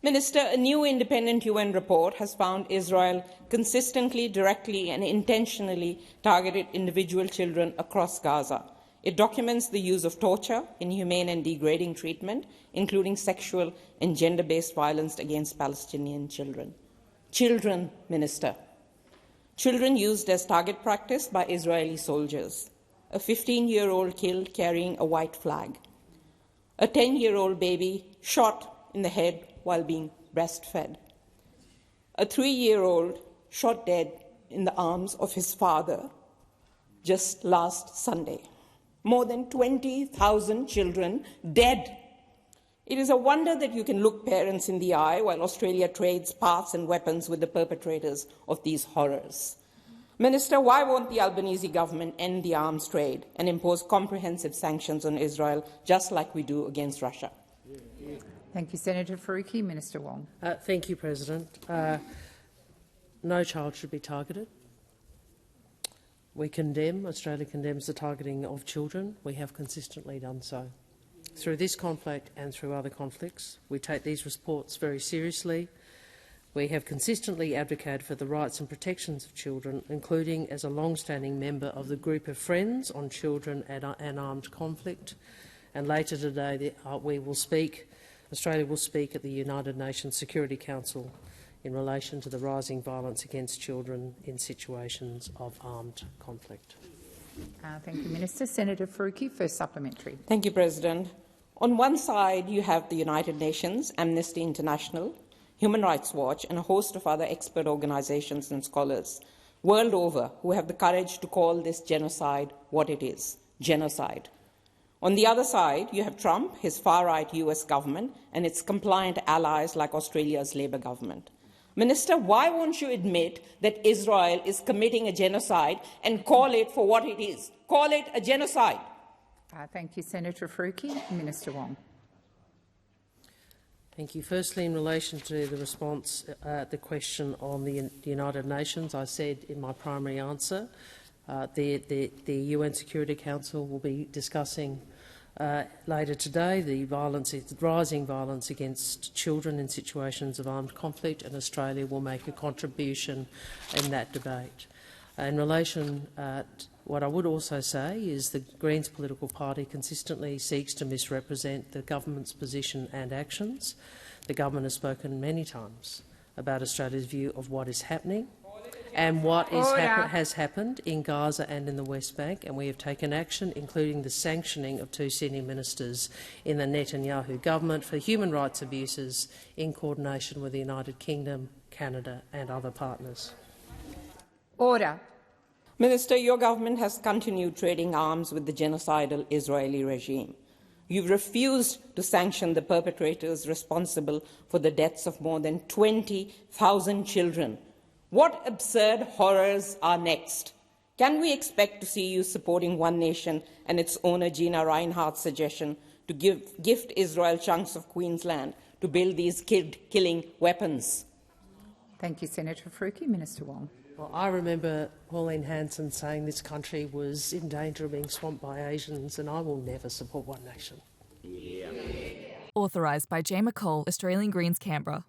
Minister, a new independent UN report has found Israel consistently, directly and intentionally targeted individual children across Gaza. It documents the use of torture, inhumane and degrading treatment, including sexual and gender-based violence against Palestinian children. Children, Minister. Children used as target practice by Israeli soldiers. A 15-year-old killed carrying a white flag. A 10-year-old baby shot in the head while being breastfed. A 3-year-old shot dead in the arms of his father just last Sunday. More than 20,000 children dead. It is a wonder that you can look parents in the eye while Australia trades parts and weapons with the perpetrators of these horrors. Minister, why won't the Albanese government end the arms trade and impose comprehensive sanctions on Israel, just like we do against Russia? Thank you, Senator Faruqi. Minister Wong. Thank you, President. No child should be targeted. Australia condemns the targeting of children. We have consistently done so. Through this conflict and through other conflicts, we take these reports very seriously. We have consistently advocated for the rights and protections of children, including as a long-standing member of the Group of Friends on Children and Armed Conflict. And later today, Australia will speak at the United Nations Security Council in relation to the rising violence against children in situations of armed conflict. Thank you, Minister. Senator Faruqi, first supplementary. Thank you, President. On one side, you have the United Nations, Amnesty International, Human Rights Watch and a host of other expert organisations and scholars world over who have the courage to call this genocide what it is, genocide. On the other side, you have Trump, his far-right US government and its compliant allies like Australia's Labour government. Minister, why won't you admit that Israel is committing a genocide and call it for what it is? Call it a genocide. Thank you, Senator Faruqi. Minister Wong. Thank you. Firstly, in relation to the response, the question on the United Nations, I said in my primary answer the UN Security Council will be discussing later today the rising violence against children in situations of armed conflict, and Australia will make a contribution in that debate. In relation, what I would also say is the Greens political party consistently seeks to misrepresent the government's position and actions. The government has spoken many times about Australia's view of what is happening and what has happened in Gaza and in the West Bank, and we have taken action, including the sanctioning of 2 senior ministers in the Netanyahu government for human rights abuses in coordination with the United Kingdom, Canada and other partners. Order. Minister, your government has continued trading arms with the genocidal Israeli regime. You've refused to sanction the perpetrators responsible for the deaths of more than 20,000 children. What absurd horrors are next? Can we expect to see you supporting One Nation and its owner Gina Reinhardt's suggestion to gift Israel chunks of Queensland to build these kid-killing weapons? Thank you, Senator Faruqi. Minister Wong. Well, I remember Pauline Hanson saying this country was in danger of being swamped by Asians, and I will never support One Nation. Authorised by Jay McCall, Australian Greens, Canberra.